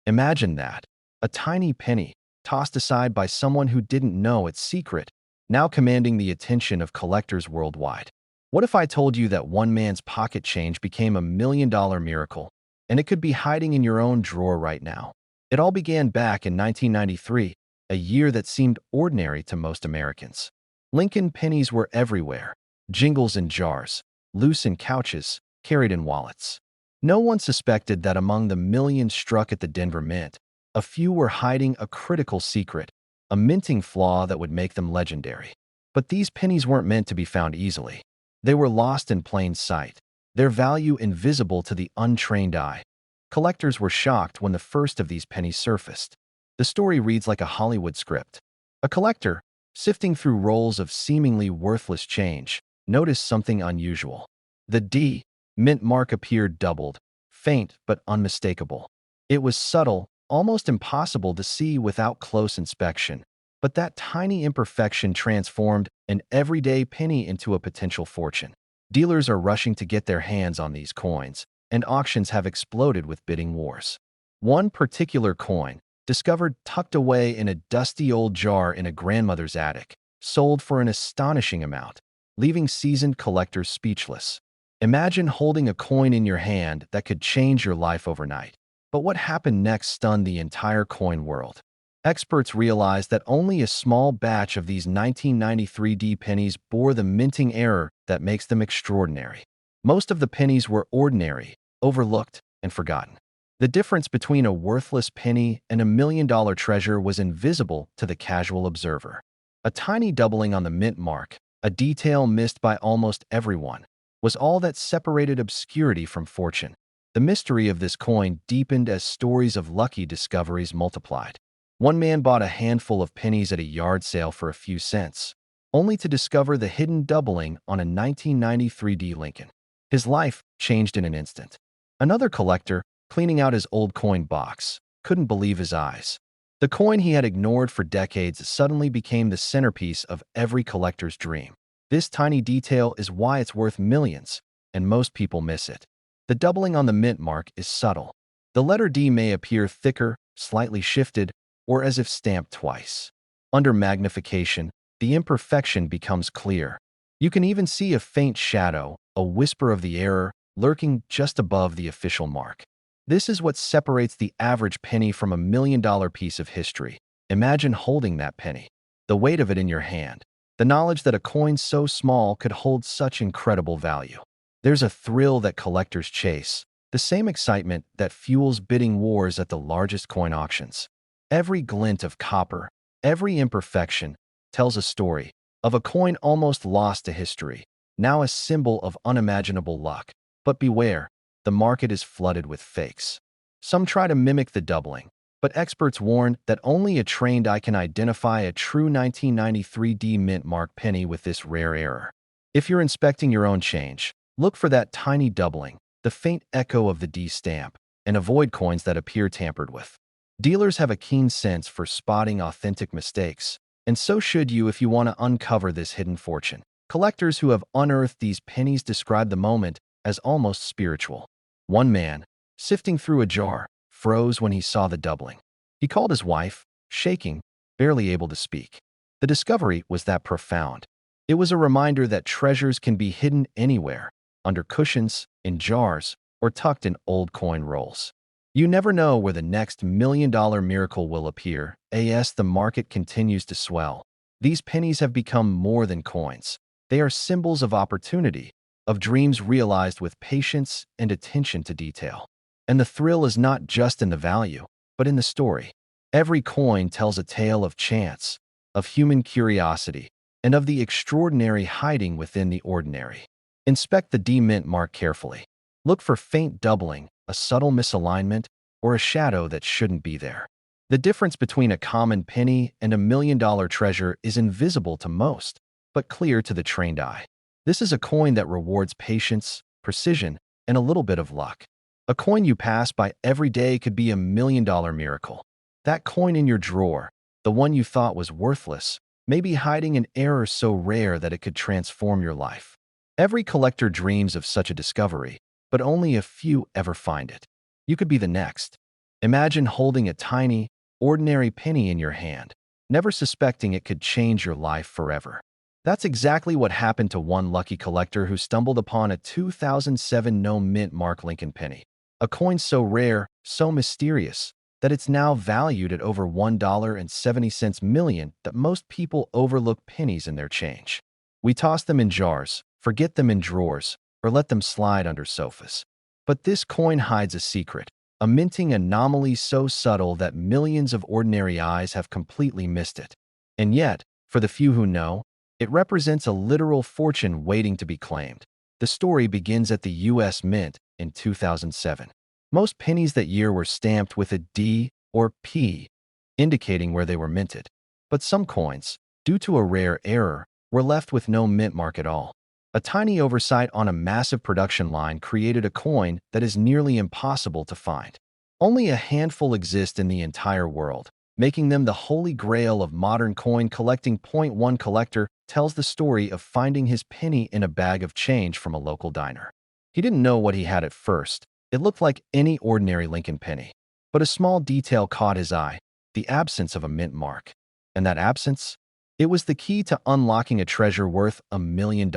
Imagine that. A tiny penny, tossed aside by someone who didn't know its secret, now commanding the attention of collectors worldwide. What if I told you that one man's pocket change became $1 million miracle, and it could be hiding in your own drawer right now? It all began back in 1993, a year that seemed ordinary to most Americans. Lincoln pennies were everywhere, jingles in jars, loose in couches, carried in wallets. No one suspected that among the millions struck at the Denver Mint, a few were hiding a critical secret, a minting flaw that would make them legendary. But these pennies weren't meant to be found easily. They were lost in plain sight, their value invisible to the untrained eye. Collectors were shocked when the first of these pennies surfaced. The story reads like a Hollywood script. A collector, sifting through rolls of seemingly worthless change, noticed something unusual. The D mint mark appeared doubled, faint but unmistakable. It was subtle, almost impossible to see without close inspection, but that tiny imperfection transformed an everyday penny into a potential fortune. Dealers are rushing to get their hands on these coins, and auctions have exploded with bidding wars. One particular coin, discovered tucked away in a dusty old jar in a grandmother's attic, sold for an astonishing amount, leaving seasoned collectors speechless. Imagine holding a coin in your hand that could change your life overnight. But what happened next stunned the entire coin world. Experts realized that only a small batch of these 1993 D pennies bore the minting error that makes them extraordinary. Most of the pennies were ordinary, overlooked, and forgotten. The difference between a worthless penny and $1 million treasure was invisible to the casual observer. A tiny doubling on the mint mark, a detail missed by almost everyone, was all that separated obscurity from fortune. The mystery of this coin deepened as stories of lucky discoveries multiplied. One man bought a handful of pennies at a yard sale for a few cents, only to discover the hidden doubling on a 1993 D Lincoln. His life changed in an instant. Another collector, cleaning out his old coin box, couldn't believe his eyes. The coin he had ignored for decades suddenly became the centerpiece of every collector's dream. This tiny detail is why it's worth millions, and most people miss it. The doubling on the mint mark is subtle. The letter D may appear thicker, slightly shifted, or as if stamped twice. Under magnification, the imperfection becomes clear. You can even see a faint shadow, a whisper of the error, lurking just above the official mark. This is what separates the average penny from $1 million piece of history. Imagine holding that penny, the weight of it in your hand, the knowledge that a coin so small could hold such incredible value. There's a thrill that collectors chase, the same excitement that fuels bidding wars at the largest coin auctions. Every glint of copper, every imperfection, tells a story of a coin almost lost to history, now a symbol of unimaginable luck. But beware, the market is flooded with fakes. Some try to mimic the doubling, but experts warn that only a trained eye can identify a true 1993 D mint mark penny with this rare error. If you're inspecting your own change, look for that tiny doubling, the faint echo of the D stamp, and avoid coins that appear tampered with. Dealers have a keen sense for spotting authentic mistakes, and so should you if you want to uncover this hidden fortune. Collectors who have unearthed these pennies describe the moment as almost spiritual. One man, sifting through a jar, froze when he saw the doubling. He called his wife, shaking, barely able to speak. The discovery was that profound. It was a reminder that treasures can be hidden anywhere, under cushions, in jars, or tucked in old coin rolls. You never know where the next $1 million miracle will appear. As the market continues to swell, these pennies have become more than coins. They are symbols of opportunity, of dreams realized with patience and attention to detail. And the thrill is not just in the value, but in the story. Every coin tells a tale of chance, of human curiosity, and of the extraordinary hiding within the ordinary. Inspect the D mint mark carefully. Look for faint doubling, a subtle misalignment, or a shadow that shouldn't be there. The difference between a common penny and $1 million treasure is invisible to most, but clear to the trained eye. This is a coin that rewards patience, precision, and a little bit of luck. A coin you pass by every day could be $1 million miracle. That coin in your drawer, the one you thought was worthless, may be hiding an error so rare that it could transform your life. Every collector dreams of such a discovery, but only a few ever find it. You could be the next. Imagine holding a tiny, ordinary penny in your hand, never suspecting it could change your life forever. That's exactly what happened to one lucky collector who stumbled upon a 2007 no mint mark Lincoln penny, a coin so rare, so mysterious, that it's now valued at over $1.70 million that most people overlook pennies in their change. We toss them in jars, forget them in drawers, or let them slide under sofas. But this coin hides a secret, a minting anomaly so subtle that millions of ordinary eyes have completely missed it. And yet, for the few who know, it represents a literal fortune waiting to be claimed. The story begins at the U.S. Mint in 2007. Most pennies that year were stamped with a D or P, indicating where they were minted. But some coins, due to a rare error, were left with no mint mark at all. A tiny oversight on a massive production line created a coin that is nearly impossible to find. Only a handful exist in the entire world, making them the holy grail of modern coin collecting. Point one collector tells the story of finding his penny in a bag of change from a local diner. He didn't know what he had at first. It looked like any ordinary Lincoln penny. But a small detail caught his eye, the absence of a mint mark. And that absence? It was the key to unlocking a treasure worth $1 million.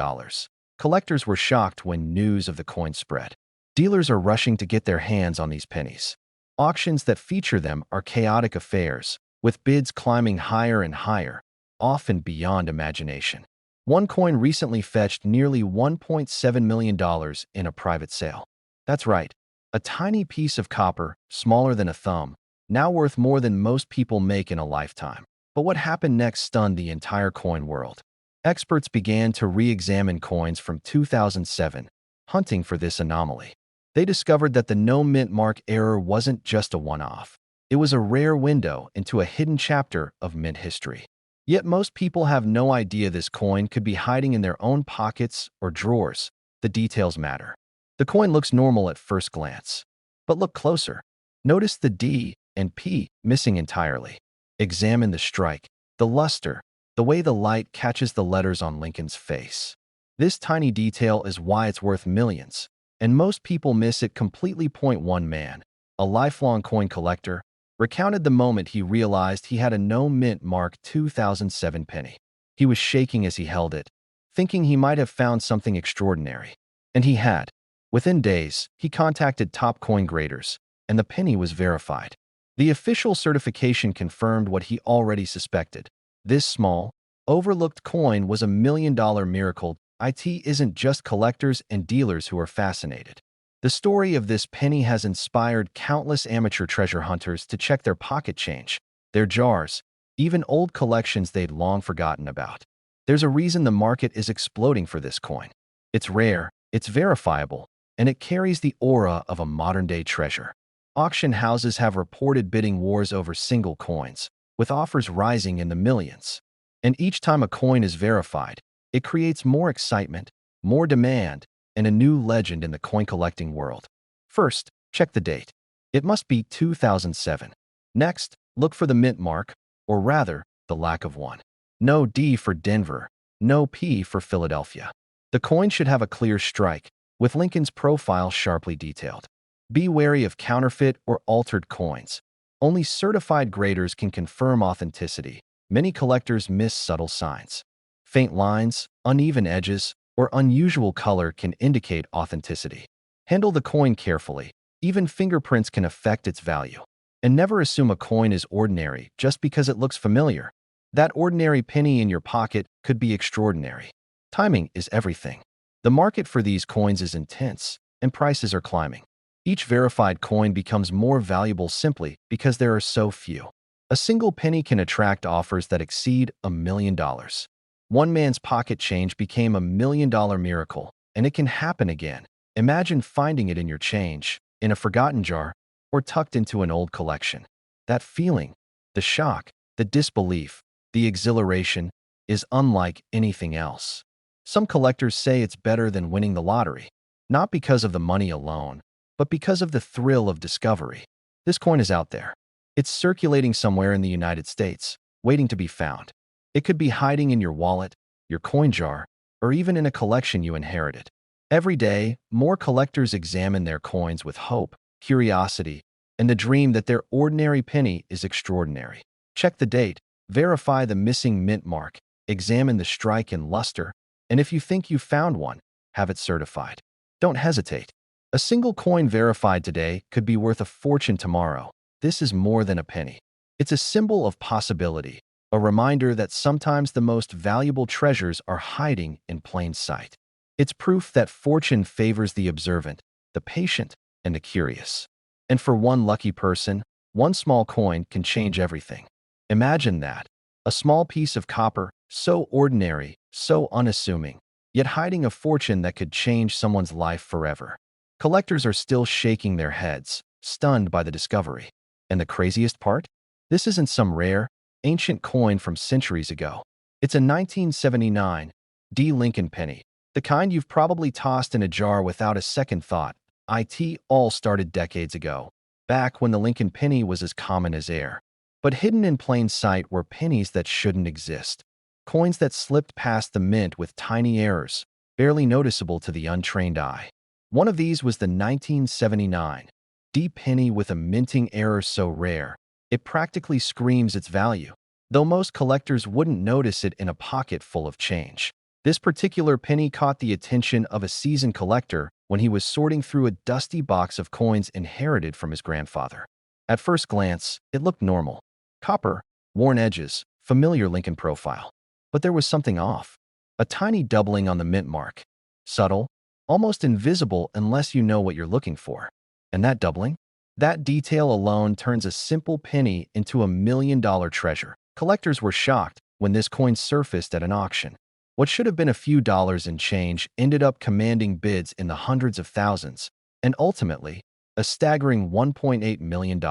Collectors were shocked when news of the coin spread. Dealers are rushing to get their hands on these pennies. Auctions that feature them are chaotic affairs, with bids climbing higher and higher, often beyond imagination. One coin recently fetched nearly $1.7 million in a private sale. That's right, a tiny piece of copper, smaller than a thumb, now worth more than most people make in a lifetime. But what happened next stunned the entire coin world. Experts began to re-examine coins from 2007, hunting for this anomaly. They discovered that the no mint mark error wasn't just a one-off. It was a rare window into a hidden chapter of mint history. Yet most people have no idea this coin could be hiding in their own pockets or drawers. The details matter. The coin looks normal at first glance. But look closer. Notice the D and P missing entirely. Examine the strike, the luster, the way the light catches the letters on Lincoln's face. This tiny detail is why it's worth millions, and most people miss it completely. Point one man, a lifelong coin collector, recounted the moment he realized he had a no mint mark 2007 penny. He was shaking as he held it, thinking he might have found something extraordinary. And he had. Within days, he contacted top coin graders, and the penny was verified. The official certification confirmed what he already suspected. This small, overlooked coin was $1 million miracle. It isn't just collectors and dealers who are fascinated. The story of this penny has inspired countless amateur treasure hunters to check their pocket change, their jars, even old collections they'd long forgotten about. There's a reason the market is exploding for this coin. It's rare, it's verifiable, and it carries the aura of a modern-day treasure. Auction houses have reported bidding wars over single coins, with offers rising in the millions. And each time a coin is verified, it creates more excitement, more demand, and a new legend in the coin collecting world. First, check the date. It must be 2007. Next, look for the mint mark, or rather, the lack of one. No D for Denver, no P for Philadelphia. The coin should have a clear strike, with Lincoln's profile sharply detailed. Be wary of counterfeit or altered coins. Only certified graders can confirm authenticity. Many collectors miss subtle signs. Faint lines, uneven edges, or unusual color can indicate authenticity. Handle the coin carefully. Even fingerprints can affect its value. And never assume a coin is ordinary just because it looks familiar. That ordinary penny in your pocket could be extraordinary. Timing is everything. The market for these coins is intense, and prices are climbing. Each verified coin becomes more valuable simply because there are so few. A single penny can attract offers that exceed $1 million. One man's pocket change became $1 million miracle, and it can happen again. Imagine finding it in your change, in a forgotten jar, or tucked into an old collection. That feeling, the shock, the disbelief, the exhilaration, is unlike anything else. Some collectors say it's better than winning the lottery, not because of the money alone, but because of the thrill of discovery. This coin is out there. It's circulating somewhere in the United States, waiting to be found. It could be hiding in your wallet, your coin jar, or even in a collection you inherited. Every day, more collectors examine their coins with hope, curiosity, and the dream that their ordinary penny is extraordinary. Check the date, verify the missing mint mark, examine the strike and luster, and if you think you found one, have it certified. Don't hesitate. A single coin verified today could be worth a fortune tomorrow. This is more than a penny. It's a symbol of possibility, a reminder that sometimes the most valuable treasures are hiding in plain sight. It's proof that fortune favors the observant, the patient, and the curious. And for one lucky person, one small coin can change everything. Imagine that. A small piece of copper, so ordinary, so unassuming, yet hiding a fortune that could change someone's life forever. Collectors are still shaking their heads, stunned by the discovery. And the craziest part? This isn't some rare, ancient coin from centuries ago. It's a 1979 D. Lincoln penny, the kind you've probably tossed in a jar without a second thought. It all started decades ago, back when the Lincoln penny was as common as air. But hidden in plain sight were pennies that shouldn't exist, coins that slipped past the mint with tiny errors, barely noticeable to the untrained eye. One of these was the 1979 D penny with a minting error so rare, it practically screams its value, though most collectors wouldn't notice it in a pocket full of change. This particular penny caught the attention of a seasoned collector when he was sorting through a dusty box of coins inherited from his grandfather. At first glance, it looked normal. Copper, worn edges, familiar Lincoln profile. But there was something off. A tiny doubling on the mint mark. Subtle, almost invisible unless you know what you're looking for. And that doubling? That detail alone turns a simple penny into a $1 million treasure. Collectors were shocked when this coin surfaced at an auction. What should have been a few dollars in change ended up commanding bids in the hundreds of thousands, and ultimately, a staggering $1.8 million.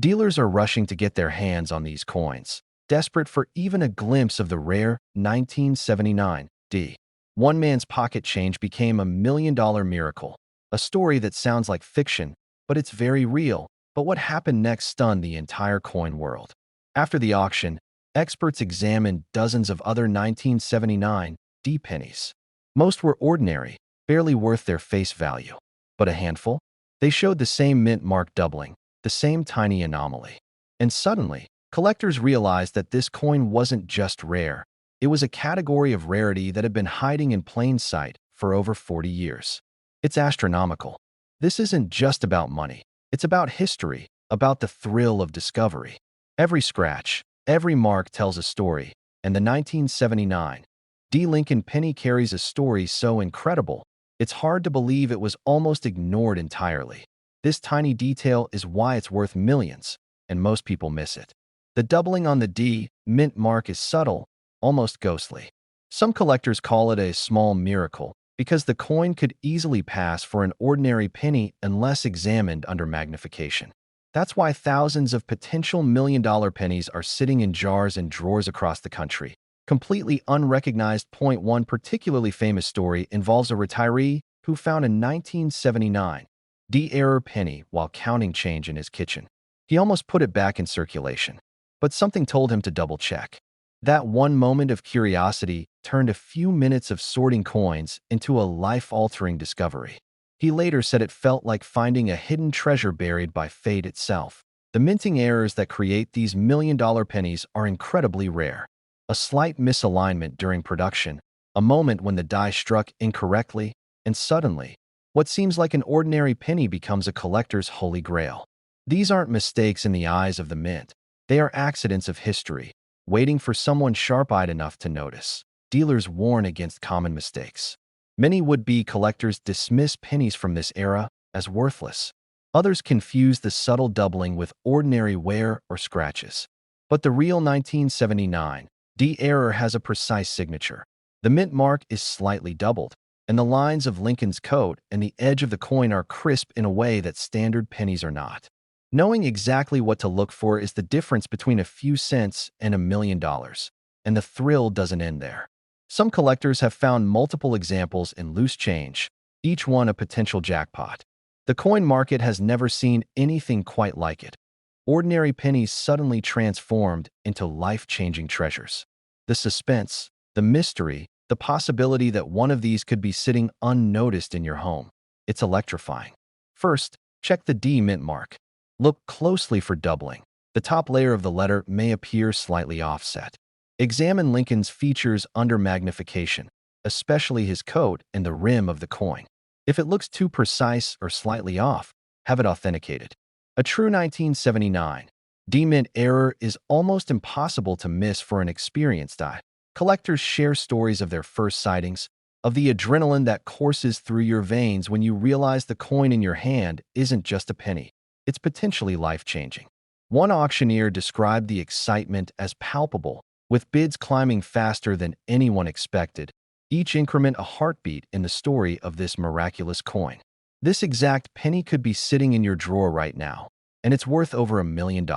Dealers are rushing to get their hands on these coins, desperate for even a glimpse of the rare 1979 D. One man's pocket change became a $1 million miracle, a story that sounds like fiction, but it's very real. But what happened next stunned the entire coin world. After the auction, experts examined dozens of other 1979 D pennies. Most were ordinary, barely worth their face value. But a handful? They showed the same mint mark doubling, the same tiny anomaly. And suddenly, collectors realized that this coin wasn't just rare. It was a category of rarity that had been hiding in plain sight for over 40 years. It's astronomical. This isn't just about money. It's about history, about the thrill of discovery. Every scratch, every mark tells a story, and the 1979 D. Lincoln penny carries a story so incredible, it's hard to believe it was almost ignored entirely. This tiny detail is why it's worth millions, and most people miss it. The doubling on the D mint mark is subtle, almost ghostly. Some collectors call it a small miracle because the coin could easily pass for an ordinary penny unless examined under magnification. That's why thousands of potential $1 million pennies are sitting in jars and drawers across the country, completely unrecognized. One particularly famous story involves a retiree who found a 1979 D error penny while counting change in his kitchen. He almost put it back in circulation, but something told him to double-check. That one moment of curiosity turned a few minutes of sorting coins into a life-altering discovery. He later said it felt like finding a hidden treasure buried by fate itself. The minting errors that create these $1 million pennies are incredibly rare. A slight misalignment during production, a moment when the die struck incorrectly, and suddenly, what seems like an ordinary penny becomes a collector's holy grail. These aren't mistakes in the eyes of the mint. They are accidents of history, waiting for someone sharp-eyed enough to notice. Dealers warn against common mistakes. Many would-be collectors dismiss pennies from this era as worthless. Others confuse the subtle doubling with ordinary wear or scratches. But the real 1979 D error has a precise signature. The mint mark is slightly doubled, and the lines of Lincoln's coat and the edge of the coin are crisp in a way that standard pennies are not. Knowing exactly what to look for is the difference between a few cents and $1 million, and the thrill doesn't end there. Some collectors have found multiple examples in loose change, each one a potential jackpot. The coin market has never seen anything quite like it. Ordinary pennies suddenly transformed into life-changing treasures. The suspense, the mystery, the possibility that one of these could be sitting unnoticed in your home. It's electrifying. First, check the D mint mark. Look closely for doubling. The top layer of the letter may appear slightly offset. Examine Lincoln's features under magnification, especially his coat and the rim of the coin. If it looks too precise or slightly off, have it authenticated. A true 1979 D-mint error is almost impossible to miss for an experienced eye. Collectors share stories of their first sightings, of the adrenaline that courses through your veins when you realize the coin in your hand isn't just a penny. It's potentially life-changing. One auctioneer described the excitement as palpable, with bids climbing faster than anyone expected, each increment a heartbeat in the story of this miraculous coin. This exact penny could be sitting in your drawer right now, and it's worth over $1 million.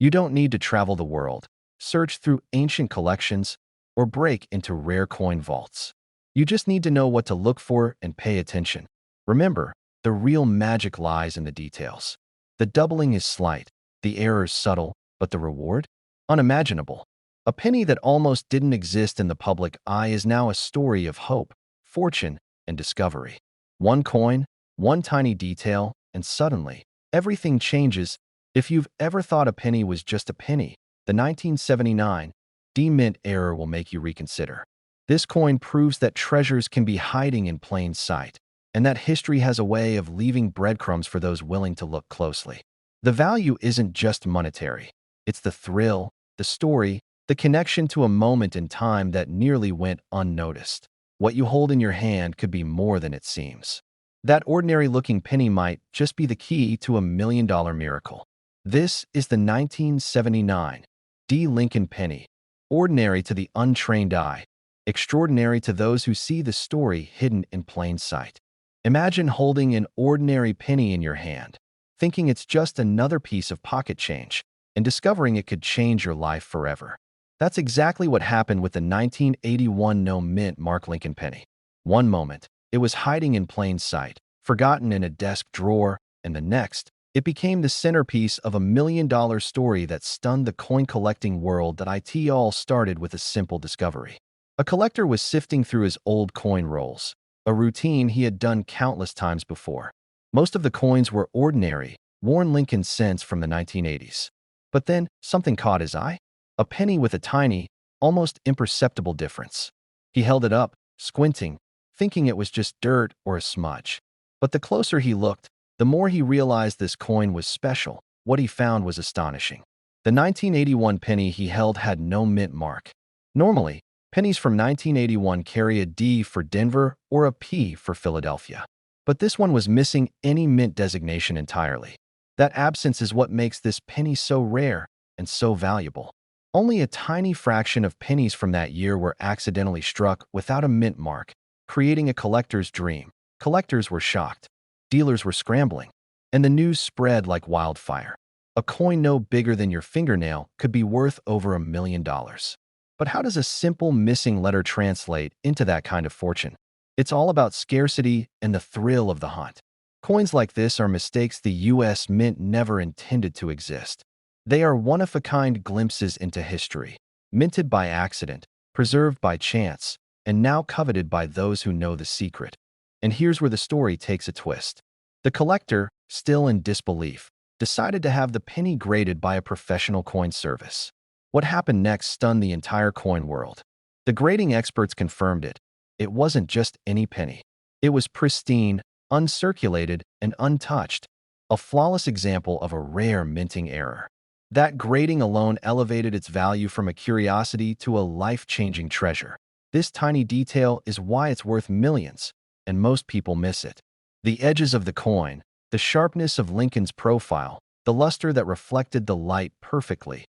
You don't need to travel the world, search through ancient collections, or break into rare coin vaults. You just need to know what to look for and pay attention. Remember, the real magic lies in the details. The doubling is slight, the errors subtle, but the reward? Unimaginable. A penny that almost didn't exist in the public eye is now a story of hope, fortune, and discovery. One coin, one tiny detail, and suddenly, everything changes. If you've ever thought a penny was just a penny, the 1979 D-mint error will make you reconsider. This coin proves that treasures can be hiding in plain sight, and that history has a way of leaving breadcrumbs for those willing to look closely. The value isn't just monetary. It's the thrill, the story, the connection to a moment in time that nearly went unnoticed. What you hold in your hand could be more than it seems. That ordinary-looking penny might just be the key to $1 million miracle. This is the 1979 D. Lincoln penny. Ordinary to the untrained eye, extraordinary to those who see the story hidden in plain sight. Imagine holding an ordinary penny in your hand, thinking it's just another piece of pocket change, and discovering it could change your life forever. That's exactly what happened with the 1981 no-mint Mark Lincoln penny. One moment, it was hiding in plain sight, forgotten in a desk drawer, and the next, it became the centerpiece of $1 million story that stunned the coin-collecting world. That it all started with a simple discovery. A collector was sifting through his old coin rolls, a routine he had done countless times before. Most of the coins were ordinary, worn Lincoln cents from the 1980s. But then, something caught his eye. A penny with a tiny, almost imperceptible difference. He held it up, squinting, thinking it was just dirt or a smudge. But the closer he looked, the more he realized this coin was special. What he found was astonishing. The 1981 penny he held had no mint mark. Normally, pennies from 1981 carry a D for Denver or a P for Philadelphia. But this one was missing any mint designation entirely. That absence is what makes this penny so rare and so valuable. Only a tiny fraction of pennies from that year were accidentally struck without a mint mark, creating a collector's dream. Collectors were shocked. Dealers were scrambling. And the news spread like wildfire. A coin no bigger than your fingernail could be worth over $1 million. But how does a simple missing letter translate into that kind of fortune? It's all about scarcity and the thrill of the hunt. Coins like this are mistakes the U.S. Mint never intended to exist. They are one-of-a-kind glimpses into history, minted by accident, preserved by chance, and now coveted by those who know the secret. And here's where the story takes a twist. The collector, still in disbelief, decided to have the penny graded by a professional coin service. What happened next stunned the entire coin world. The grading experts confirmed it. It wasn't just any penny. It was pristine, uncirculated, and untouched, a flawless example of a rare minting error. That grading alone elevated its value from a curiosity to a life-changing treasure. This tiny detail is why it's worth millions, and most people miss it. The edges of the coin, the sharpness of Lincoln's profile, the luster that reflected the light perfectly.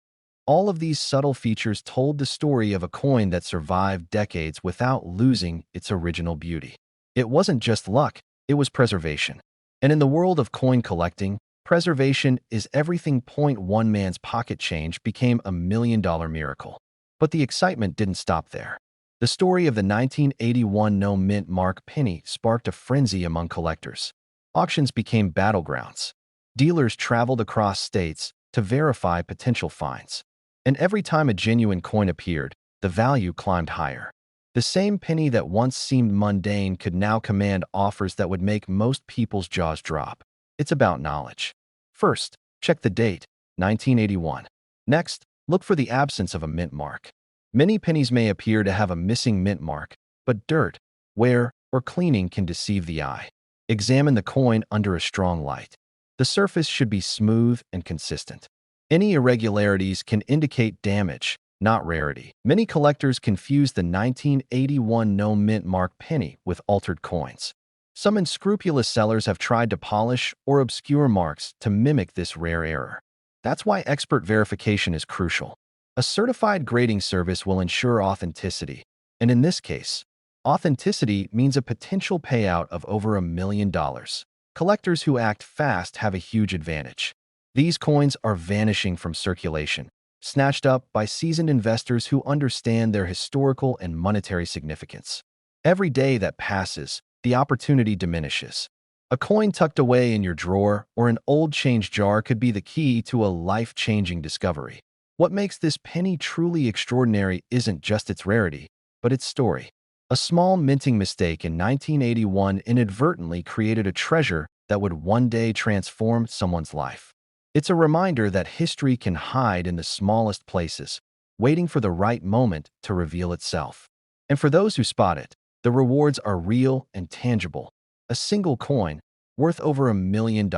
All of these subtle features told the story of a coin that survived decades without losing its original beauty. It wasn't just luck, it was preservation. And in the world of coin collecting, preservation is everything. One man's pocket change became $1 million miracle. But the excitement didn't stop there. The story of the 1981 no-mint mark penny sparked a frenzy among collectors. Auctions became battlegrounds. Dealers traveled across states to verify potential finds. And every time a genuine coin appeared, the value climbed higher. The same penny that once seemed mundane could now command offers that would make most people's jaws drop. It's about knowledge. First, check the date, 1981. Next, look for the absence of a mint mark. Many pennies may appear to have a missing mint mark, but dirt, wear, or cleaning can deceive the eye. Examine the coin under a strong light. The surface should be smooth and consistent. Any irregularities can indicate damage, not rarity. Many collectors confuse the 1981 no mint mark penny with altered coins. Some unscrupulous sellers have tried to polish or obscure marks to mimic this rare error. That's why expert verification is crucial. A certified grading service will ensure authenticity, and in this case, authenticity means a potential payout of over $1 million. Collectors who act fast have a huge advantage. These coins are vanishing from circulation, snatched up by seasoned investors who understand their historical and monetary significance. Every day that passes, the opportunity diminishes. A coin tucked away in your drawer or an old change jar could be the key to a life-changing discovery. What makes this penny truly extraordinary isn't just its rarity, but its story. A small minting mistake in 1981 inadvertently created a treasure that would one day transform someone's life. It's a reminder that history can hide in the smallest places, waiting for the right moment to reveal itself. And for those who spot it, the rewards are real and tangible. A single coin, worth over $1 million.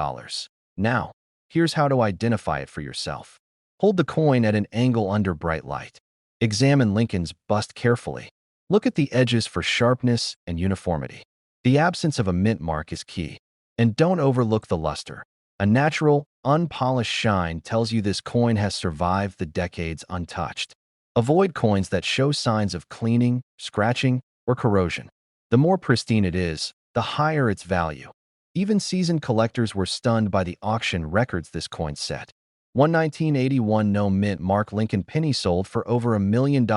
Now, here's how to identify it for yourself. Hold the coin at an angle under bright light. Examine Lincoln's bust carefully. Look at the edges for sharpness and uniformity. The absence of a mint mark is key. And don't overlook the luster. A natural, unpolished shine tells you this coin has survived the decades untouched. Avoid coins that show signs of cleaning, scratching, or corrosion. The more pristine it is, the higher its value. Even seasoned collectors were stunned by the auction records this coin set. One 1981 no mint mark Lincoln penny sold for over $1 million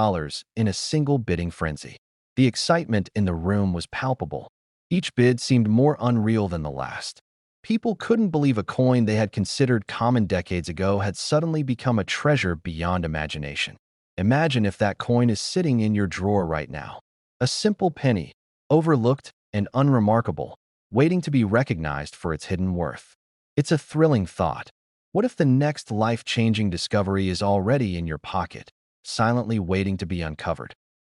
in a single bidding frenzy. The excitement in the room was palpable. Each bid seemed more unreal than the last. People couldn't believe a coin they had considered common decades ago had suddenly become a treasure beyond imagination. Imagine if that coin is sitting in your drawer right now. A simple penny, overlooked and unremarkable, waiting to be recognized for its hidden worth. It's a thrilling thought. What if the next life-changing discovery is already in your pocket, silently waiting to be uncovered?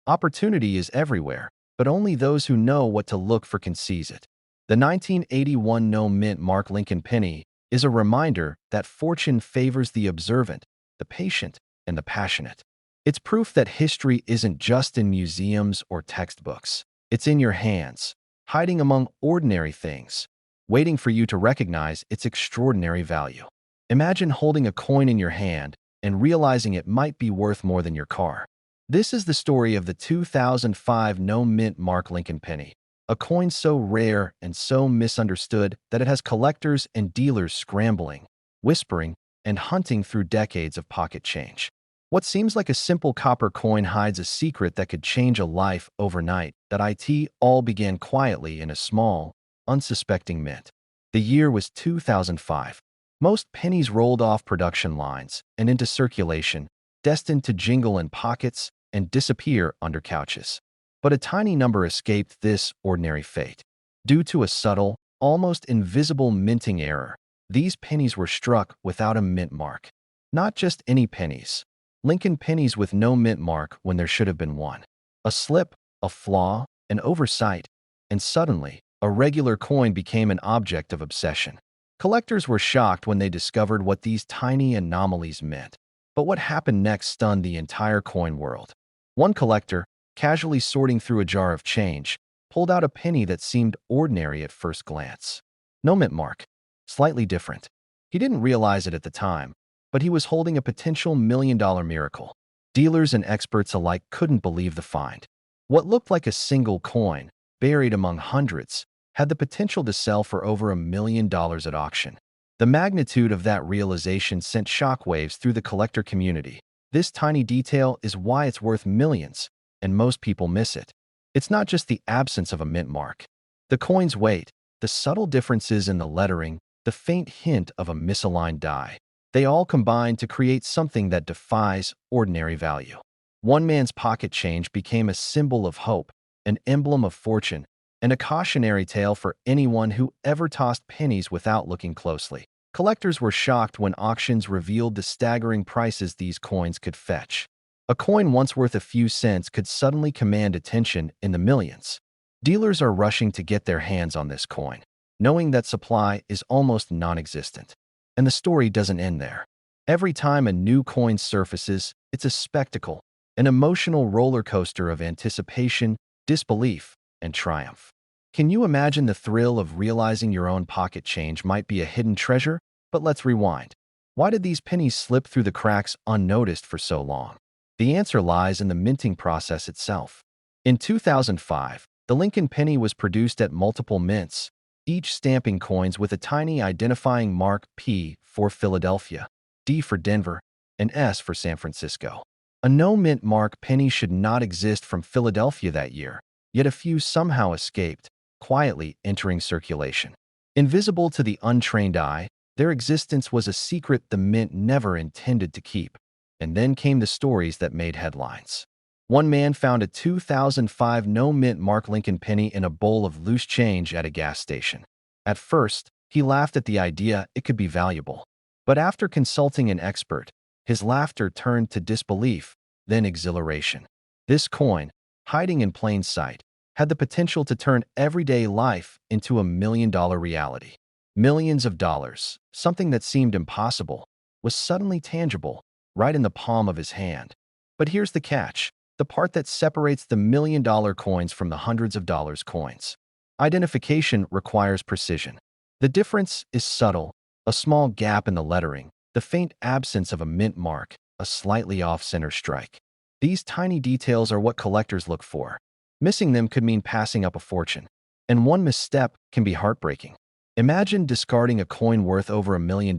Opportunity is everywhere, but only those who know what to look for can seize it. The 1981 no mint mark Lincoln penny is a reminder that fortune favors the observant, the patient, and the passionate. It's proof that history isn't just in museums or textbooks. It's in your hands, hiding among ordinary things, waiting for you to recognize its extraordinary value. Imagine holding a coin in your hand and realizing it might be worth more than your car. This is the story of the 2005 no mint mark Lincoln penny, a coin so rare and so misunderstood that it has collectors and dealers scrambling, whispering, and hunting through decades of pocket change. What seems like a simple copper coin hides a secret that could change a life overnight. It all began quietly in a small, unsuspecting mint. The year was 2005. Most pennies rolled off production lines and into circulation, destined to jingle in pockets and disappear under couches. But a tiny number escaped this ordinary fate. Due to a subtle, almost invisible minting error, these pennies were struck without a mint mark. Not just any pennies. Lincoln pennies with no mint mark when there should have been one. A slip, a flaw, an oversight, and suddenly, a regular coin became an object of obsession. Collectors were shocked when they discovered what these tiny anomalies meant. But what happened next stunned the entire coin world. One collector, casually sorting through a jar of change, pulled out a penny that seemed ordinary at first glance. No mint mark. Slightly different. He didn't realize it at the time, but he was holding a potential million-dollar miracle. Dealers and experts alike couldn't believe the find. What looked like a single coin, buried among hundreds, had the potential to sell for over $1 million at auction. The magnitude of that realization sent shockwaves through the collector community. This tiny detail is why it's worth millions, and most people miss it. It's not just the absence of a mint mark. The coin's weight, the subtle differences in the lettering, the faint hint of a misaligned die. They all combine to create something that defies ordinary value. One man's pocket change became a symbol of hope, an emblem of fortune, and a cautionary tale for anyone who ever tossed pennies without looking closely. Collectors were shocked when auctions revealed the staggering prices these coins could fetch. A coin once worth a few cents could suddenly command attention in the millions. Dealers are rushing to get their hands on this coin, knowing that supply is almost non-existent. And the story doesn't end there. Every time a new coin surfaces, it's a spectacle, an emotional roller coaster of anticipation, disbelief, and triumph. Can you imagine the thrill of realizing your own pocket change might be a hidden treasure? But let's rewind. Why did these pennies slip through the cracks unnoticed for so long? The answer lies in the minting process itself. In 2005, the Lincoln penny was produced at multiple mints, each stamping coins with a tiny identifying mark P for Philadelphia, D for Denver, and S for San Francisco. A no-mint mark penny should not exist from Philadelphia that year, yet a few somehow escaped, quietly entering circulation. Invisible to the untrained eye, their existence was a secret the mint never intended to keep. And then came the stories that made headlines. One man found a 2005 no-mint mark Lincoln penny in a bowl of loose change at a gas station. At first, he laughed at the idea it could be valuable. But after consulting an expert, his laughter turned to disbelief, then exhilaration. This coin, hiding in plain sight, had the potential to turn everyday life into a million-dollar reality. Millions of dollars, something that seemed impossible, was suddenly tangible, right in the palm of his hand. But here's the catch, the part that separates the million-dollar coins from the hundreds of dollars coins. Identification requires precision. The difference is subtle, a small gap in the lettering, the faint absence of a mint mark, a slightly off-center strike. These tiny details are what collectors look for. Missing them could mean passing up a fortune. And one misstep can be heartbreaking. Imagine discarding a coin worth over $1 million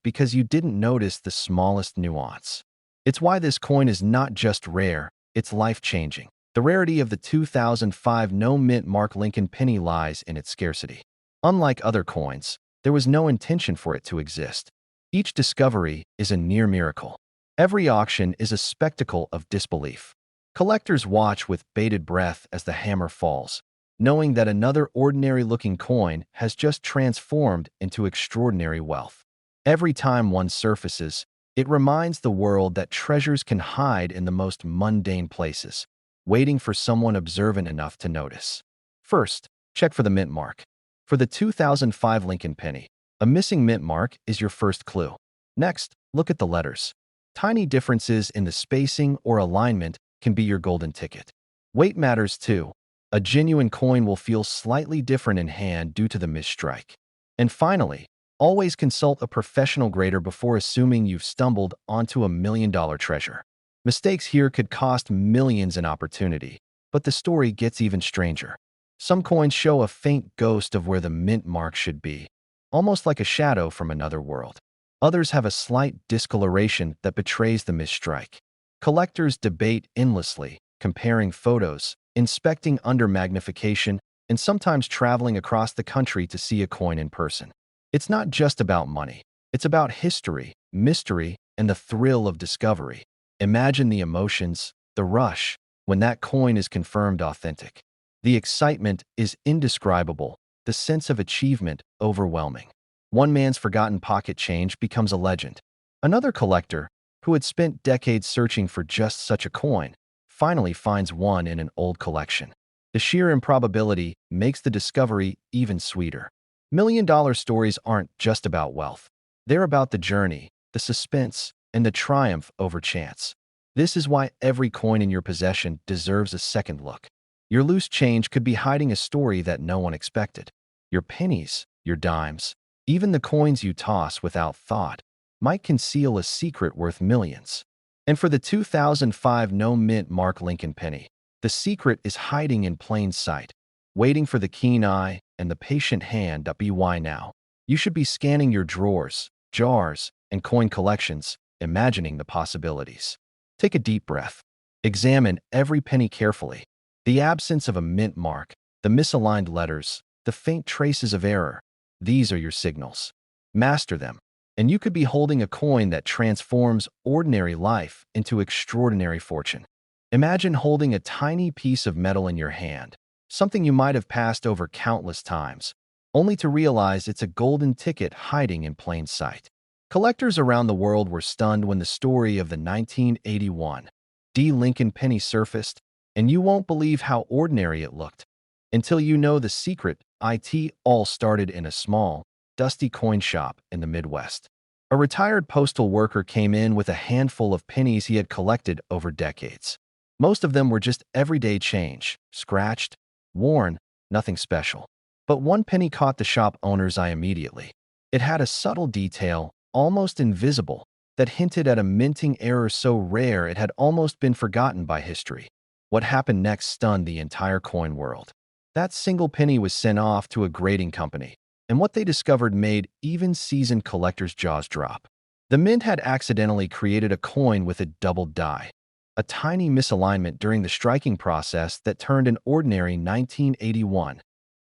because you didn't notice the smallest nuance. It's why this coin is not just rare, it's life-changing. The rarity of the 2005 no-mint mark Lincoln penny lies in its scarcity. Unlike other coins, there was no intention for it to exist. Each discovery is a near miracle. Every auction is a spectacle of disbelief. Collectors watch with bated breath as the hammer falls, knowing that another ordinary-looking coin has just transformed into extraordinary wealth. Every time one surfaces, it reminds the world that treasures can hide in the most mundane places, waiting for someone observant enough to notice. First, check for the mint mark. For the 2005 Lincoln penny, a missing mint mark is your first clue. Next, look at the letters. Tiny differences in the spacing or alignment can be your golden ticket. Weight matters too. A genuine coin will feel slightly different in hand due to the misstrike. And finally, always consult a professional grader before assuming you've stumbled onto a million-dollar treasure. Mistakes here could cost millions in opportunity, but the story gets even stranger. Some coins show a faint ghost of where the mint mark should be, almost like a shadow from another world. Others have a slight discoloration that betrays the misstrike. Collectors debate endlessly, comparing photos, inspecting under magnification, and sometimes traveling across the country to see a coin in person. It's not just about money. It's about history, mystery, and the thrill of discovery. Imagine the emotions, the rush, when that coin is confirmed authentic. The excitement is indescribable, the sense of achievement overwhelming. One man's forgotten pocket change becomes a legend. Another collector, who had spent decades searching for just such a coin, finally finds one in an old collection. The sheer improbability makes the discovery even sweeter. Million-dollar stories aren't just about wealth. They're about the journey, the suspense, and the triumph over chance. This is why every coin in your possession deserves a second look. Your loose change could be hiding a story that no one expected. Your pennies, your dimes, even the coins you toss without thought, might conceal a secret worth millions. And for the 2005 no-mint mark Lincoln penny, the secret is hiding in plain sight, waiting for the keen eye and the patient hand. Why now? You should be scanning your drawers, jars, and coin collections, imagining the possibilities. Take a deep breath. Examine every penny carefully. The absence of a mint mark, the misaligned letters, the faint traces of error, these are your signals. Master them, and you could be holding a coin that transforms ordinary life into extraordinary fortune. Imagine holding a tiny piece of metal in your hand, something you might have passed over countless times, only to realize it's a golden ticket hiding in plain sight. Collectors around the world were stunned when the story of the 1981 D. Lincoln penny surfaced, and you won't believe how ordinary it looked. Until you know the secret, it all started in a small, dusty coin shop in the Midwest. A retired postal worker came in with a handful of pennies he had collected over decades. Most of them were just everyday change, scratched, worn, nothing special. But one penny caught the shop owner's eye immediately. It had a subtle detail, almost invisible, that hinted at a minting error so rare it had almost been forgotten by history. What happened next stunned the entire coin world. That single penny was sent off to a grading company, and what they discovered made even seasoned collectors' jaws drop. The mint had accidentally created a coin with a doubled die, a tiny misalignment during the striking process that turned an ordinary 1981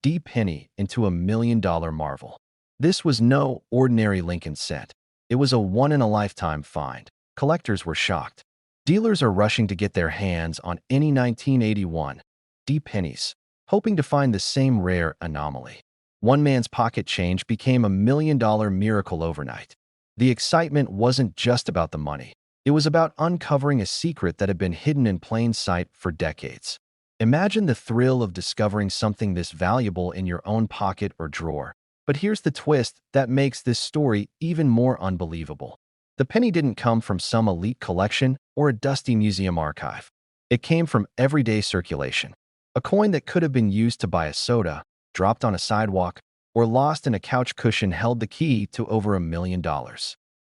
D penny into a $1 million marvel. This was no ordinary Lincoln cent. It was a one-in-a-lifetime find. Collectors were shocked. Dealers are rushing to get their hands on any 1981 D pennies, hoping to find the same rare anomaly. One man's pocket change became a $1 million miracle overnight. The excitement wasn't just about the money. It was about uncovering a secret that had been hidden in plain sight for decades. Imagine the thrill of discovering something this valuable in your own pocket or drawer. But here's the twist that makes this story even more unbelievable. The penny didn't come from some elite collection or a dusty museum archive. It came from everyday circulation. A coin that could have been used to buy a soda, dropped on a sidewalk, or lost in a couch cushion held the key to over $1 million.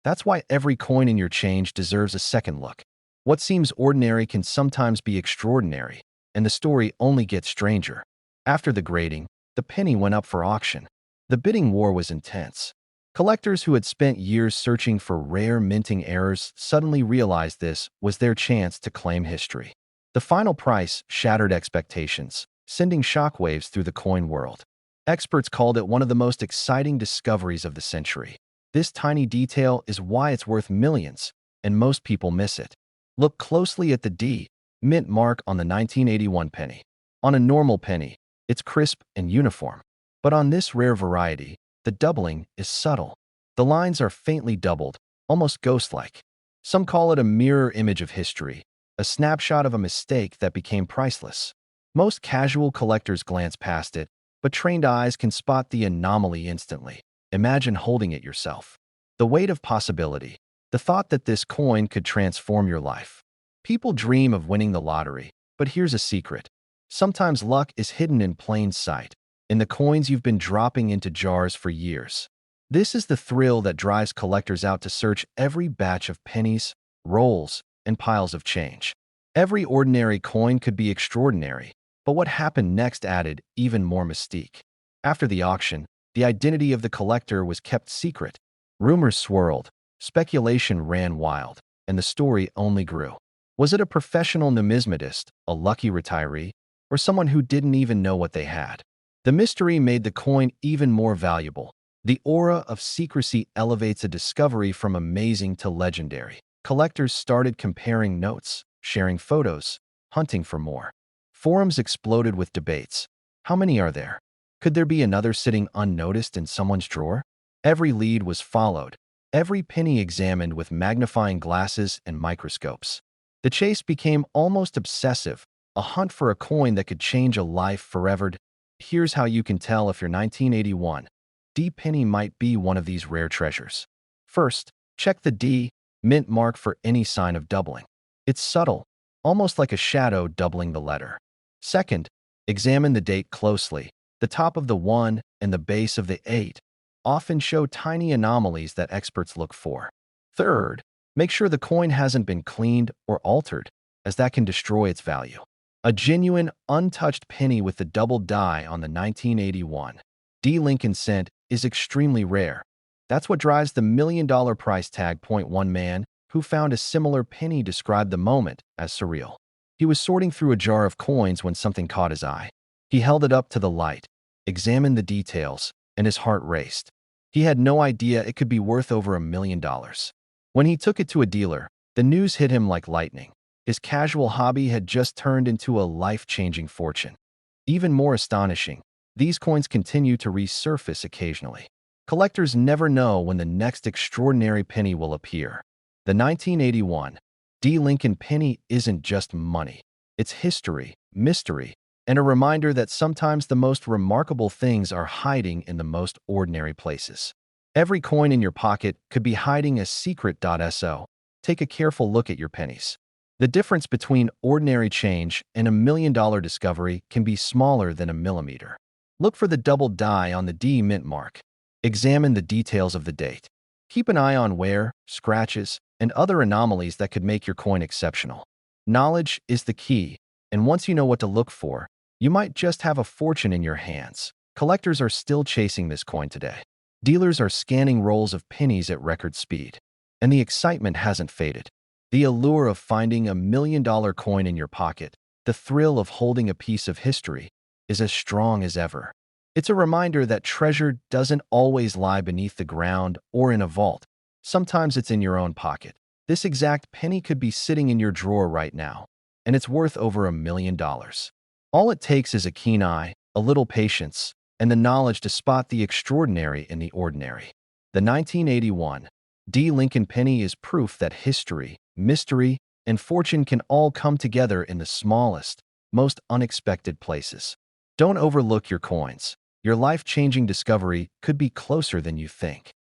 That's why every coin in your change deserves a second look. What seems ordinary can sometimes be extraordinary, and the story only gets stranger. After the grading, the penny went up for auction. The bidding war was intense. Collectors who had spent years searching for rare minting errors suddenly realized this was their chance to claim history. The final price shattered expectations, sending shockwaves through the coin world. Experts called it one of the most exciting discoveries of the century. This tiny detail is why it's worth millions, and most people miss it. Look closely at the D mint mark on the 1981 penny. On a normal penny, it's crisp and uniform. But on this rare variety, the doubling is subtle. The lines are faintly doubled, almost ghost-like. Some call it a mirror image of history, a snapshot of a mistake that became priceless. Most casual collectors glance past it, but trained eyes can spot the anomaly instantly. Imagine holding it yourself. The weight of possibility, the thought that this coin could transform your life. People dream of winning the lottery, but here's a secret. Sometimes luck is hidden in plain sight, in the coins you've been dropping into jars for years. This is the thrill that drives collectors out to search every batch of pennies, rolls, and piles of change. Every ordinary coin could be extraordinary, but what happened next added even more mystique. After the auction, the identity of the collector was kept secret. Rumors swirled, speculation ran wild, and the story only grew. Was it a professional numismatist, a lucky retiree, or someone who didn't even know what they had? The mystery made the coin even more valuable. The aura of secrecy elevates a discovery from amazing to legendary. Collectors started comparing notes, sharing photos, hunting for more. Forums exploded with debates. How many are there? Could there be another sitting unnoticed in someone's drawer? Every lead was followed, every penny examined with magnifying glasses and microscopes. The chase became almost obsessive, a hunt for a coin that could change a life forever. Here's how you can tell if your 1981 D penny might be one of these rare treasures. First, check the D mint mark for any sign of doubling. It's subtle, almost like a shadow doubling the letter. Second, examine the date closely. The top of the 1 and the base of the 8 often show tiny anomalies that experts look for. Third, make sure the coin hasn't been cleaned or altered, as that can destroy its value. A genuine, untouched penny with the double die on the 1981 D Lincoln cent is extremely rare. That's what drives the $1 million price tag. One man who found a similar penny described the moment as surreal. He was sorting through a jar of coins when something caught his eye. He held it up to the light, examined the details, and his heart raced. He had no idea it could be worth over $1 million. When he took it to a dealer, the news hit him like lightning. His casual hobby had just turned into a life-changing fortune. Even more astonishing, these coins continue to resurface occasionally. Collectors never know when the next extraordinary penny will appear. The 1981 D. Lincoln penny isn't just money. It's history, mystery, and a reminder that sometimes the most remarkable things are hiding in the most ordinary places. Every coin in your pocket could be hiding a secret. So, take a careful look at your pennies. The difference between ordinary change and $1 million discovery can be smaller than a millimeter. Look for the double die on the D mint mark. Examine the details of the date. Keep an eye on wear, scratches, and other anomalies that could make your coin exceptional. Knowledge is the key, and once you know what to look for, you might just have a fortune in your hands. Collectors are still chasing this coin today. Dealers are scanning rolls of pennies at record speed, and the excitement hasn't faded. The allure of finding $1 million coin in your pocket, the thrill of holding a piece of history, is as strong as ever. It's a reminder that treasure doesn't always lie beneath the ground or in a vault. Sometimes it's in your own pocket. This exact penny could be sitting in your drawer right now, and it's worth over $1 million. All it takes is a keen eye, a little patience, and the knowledge to spot the extraordinary in the ordinary. The 1981 D. Lincoln penny is proof that history, mystery, and fortune can all come together in the smallest, most unexpected places. Don't overlook your coins. Your life-changing discovery could be closer than you think.